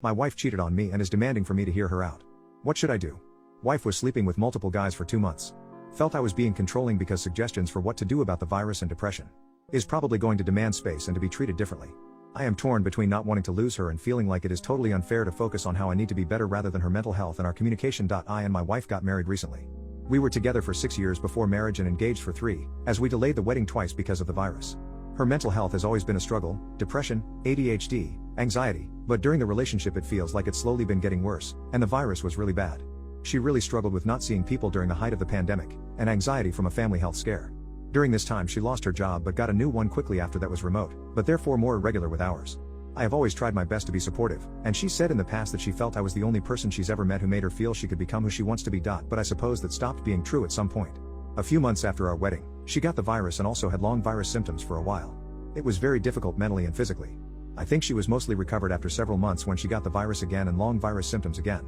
My wife cheated on me and is demanding for me to hear her out. What should I do? Wife was sleeping with multiple guys for 2 months. Felt I was being controlling because suggestions for what to do about the virus and depression. Is probably going to demand space and to be treated differently. I am torn between not wanting to lose her and feeling like it is totally unfair to focus on how I need to be better rather than her mental health and our communication. I and my wife got married recently. We were together for 6 years before marriage and engaged for 3, as we delayed the wedding twice because of the virus. Her mental health has always been a struggle, depression, ADHD, anxiety, but during the relationship it feels like it's slowly been getting worse, and the virus was really bad. She really struggled with not seeing people during the height of the pandemic, and anxiety from a family health scare. During this time she lost her job but got a new one quickly after that was remote, but therefore more irregular with hours. I have always tried my best to be supportive, and she said in the past that she felt I was the only person she's ever met who made her feel she could become who she wants to be. But I suppose that stopped being true at some point. A few months after our wedding, she got the virus and also had long virus symptoms for a while. It was very difficult mentally and physically. I think she was mostly recovered after several months when she got the virus again and long virus symptoms again.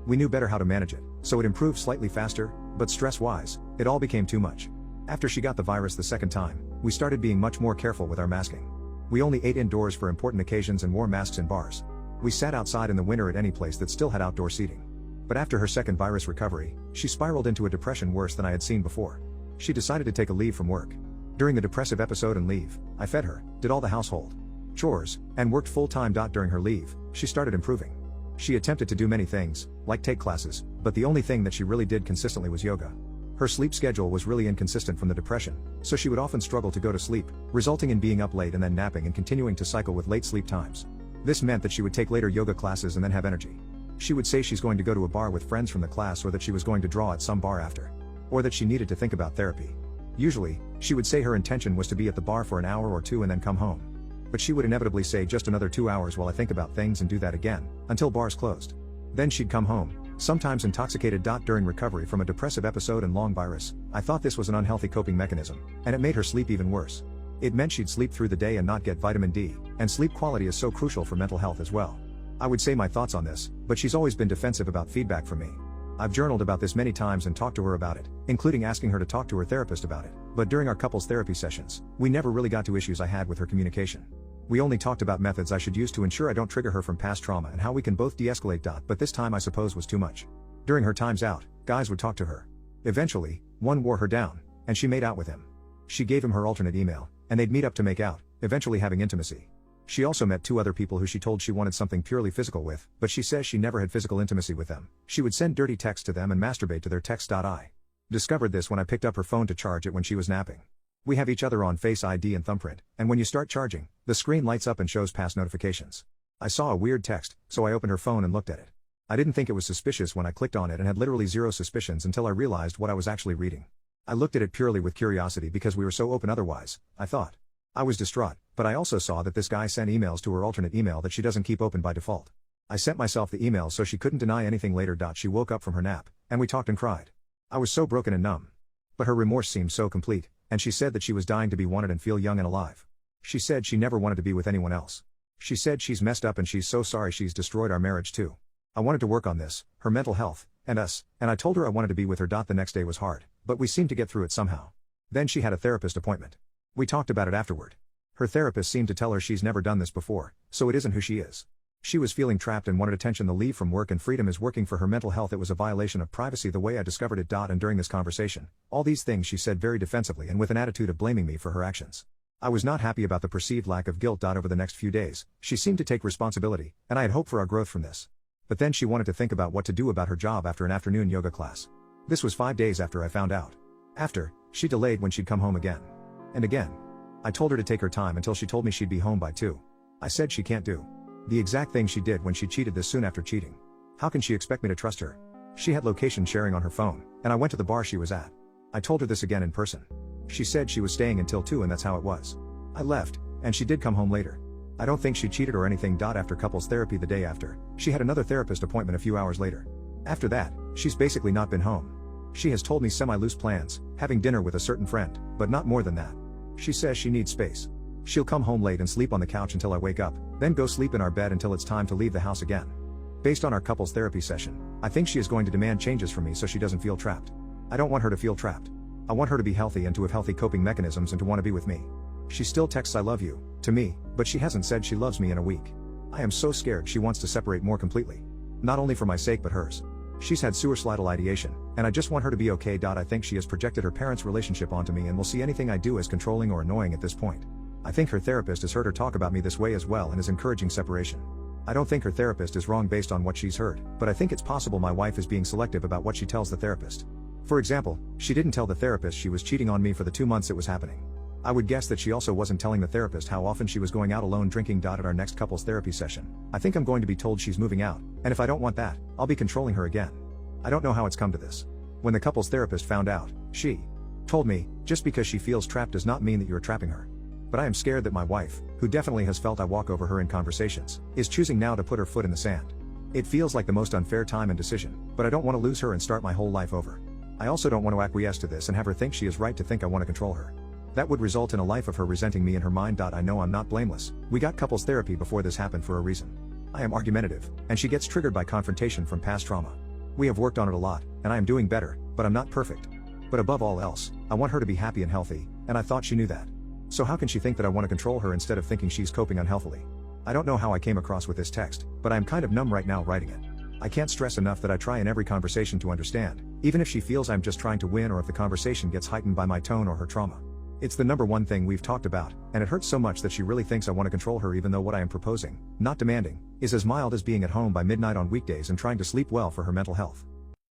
We knew better how to manage it, so it improved slightly faster, but stress-wise, it all became too much. After she got the virus the second time, we started being much more careful with our masking. We only ate indoors for important occasions and wore masks in bars. We sat outside in the winter at any place that still had outdoor seating. But after her second virus recovery, she spiraled into a depression worse than I had seen before. She decided to take a leave from work. During the depressive episode and leave, I fed her, did all the household chores, and worked full-time. During her leave, she started improving. She attempted to do many things, like take classes, but the only thing that she really did consistently was yoga. Her sleep schedule was really inconsistent from the depression, so she would often struggle to go to sleep, resulting in being up late and then napping and continuing to cycle with late sleep times. This meant that she would take later yoga classes and then have energy. She would say she's going to go to a bar with friends from the class, or that she was going to draw at some bar after. Or that she needed to think about therapy. Usually, she would say her intention was to be at the bar for an hour or two and then come home. But she would inevitably say just another 2 hours while I think about things and do that again, until bars closed. Then she'd come home, sometimes intoxicated. During recovery from a depressive episode and long virus, I thought this was an unhealthy coping mechanism, and it made her sleep even worse. It meant she'd sleep through the day and not get vitamin D, and sleep quality is so crucial for mental health as well. I would say my thoughts on this, but she's always been defensive about feedback from me. I've journaled about this many times and talked to her about it, including asking her to talk to her therapist about it, but during our couples therapy sessions, we never really got to issues I had with her communication. We only talked about methods I should use to ensure I don't trigger her from past trauma and how we can both de-escalate. But this time I suppose was too much. During her times out, guys would talk to her. Eventually, one wore her down, and she made out with him. She gave him her alternate email, and they'd meet up to make out, eventually having intimacy. She also met 2 other people who she told she wanted something purely physical with, but she says she never had physical intimacy with them. She would send dirty texts to them and masturbate to their texts. I discovered this when I picked up her phone to charge it when she was napping. We have each other on Face ID and thumbprint, and when you start charging, the screen lights up and shows past notifications. I saw a weird text, so I opened her phone and looked at it. I didn't think it was suspicious when I clicked on it and had literally zero suspicions until I realized what I was actually reading. I looked at it purely with curiosity because we were so open otherwise, I thought. I was distraught, but I also saw that this guy sent emails to her alternate email that she doesn't keep open by default. I sent myself the email so she couldn't deny anything later. She woke up from her nap, and we talked and cried. I was so broken and numb. But her remorse seemed so complete, and she said that she was dying to be wanted and feel young and alive. She said she never wanted to be with anyone else. She said she's messed up and she's so sorry she's destroyed our marriage too. I wanted to work on this, her mental health, and us, and I told her I wanted to be with her. The next day was hard, but we seemed to get through it somehow. Then she had a therapist appointment. We talked about it afterward. Her therapist seemed to tell her she's never done this before, so it isn't who she is. She was feeling trapped and wanted attention. The leave from work and freedom is working for her mental health. It was a violation of privacy the way I discovered it. And during this conversation, all these things she said very defensively and with an attitude of blaming me for her actions. I was not happy about the perceived lack of guilt. Over the next few days, she seemed to take responsibility, and I had hoped for our growth from this. But then she wanted to think about what to do about her job after an afternoon yoga class. This was 5 days after I found out. After, she delayed when she'd come home again. And again. I told her to take her time until she told me she'd be home by 2. I said she can't do the exact thing she did when she cheated this soon after cheating. How can she expect me to trust her? She had location sharing on her phone, and I went to the bar she was at. I told her this again in person. She said she was staying until 2 and that's how it was. I left, and she did come home later. I don't think she cheated or anything. After couples therapy the day after, she had another therapist appointment a few hours later. After that, she's basically not been home. She has told me semi-loose plans, having dinner with a certain friend, but not more than that. She says she needs space. She'll come home late and sleep on the couch until I wake up, then go sleep in our bed until it's time to leave the house again. Based on our couples therapy session, I think she is going to demand changes from me so she doesn't feel trapped. I don't want her to feel trapped. I want her to be healthy and to have healthy coping mechanisms and to want to be with me. She still texts "I love you" to me, but she hasn't said she loves me in a week. I am so scared she wants to separate more completely. Not only for my sake but hers. She's had suicidal ideation, and I just want her to be okay. I think she has projected her parents' relationship onto me and will see anything I do as controlling or annoying at this point. I think her therapist has heard her talk about me this way as well and is encouraging separation. I don't think her therapist is wrong based on what she's heard, but I think it's possible my wife is being selective about what she tells the therapist. For example, she didn't tell the therapist she was cheating on me for the 2 months it was happening. I would guess that she also wasn't telling the therapist how often she was going out alone drinking. At our next couples therapy session, I think I'm going to be told she's moving out, and if I don't want that, I'll be controlling her again. I don't know how it's come to this. When the couples therapist found out, she told me, just because she feels trapped does not mean that you're trapping her. But I am scared that my wife, who definitely has felt I walk over her in conversations, is choosing now to put her foot in the sand. It feels like the most unfair time and decision, but I don't want to lose her and start my whole life over. I also don't want to acquiesce to this and have her think she is right to think I want to control her. That would result in a life of her resenting me in her mind. I know I'm not blameless. We got couples therapy before this happened for a reason. I am argumentative, and she gets triggered by confrontation from past trauma. We have worked on it a lot, and I am doing better, but I'm not perfect. But above all else, I want her to be happy and healthy, and I thought she knew that. So how can she think that I want to control her instead of thinking she's coping unhealthily? I don't know how I came across with this text, but I am kind of numb right now writing it. I can't stress enough that I try in every conversation to understand, even if she feels I'm just trying to win or if the conversation gets heightened by my tone or her trauma. It's the number one thing we've talked about, and it hurts so much that she really thinks I want to control her even though what I am proposing, not demanding, is as mild as being at home by midnight on weekdays and trying to sleep well for her mental health.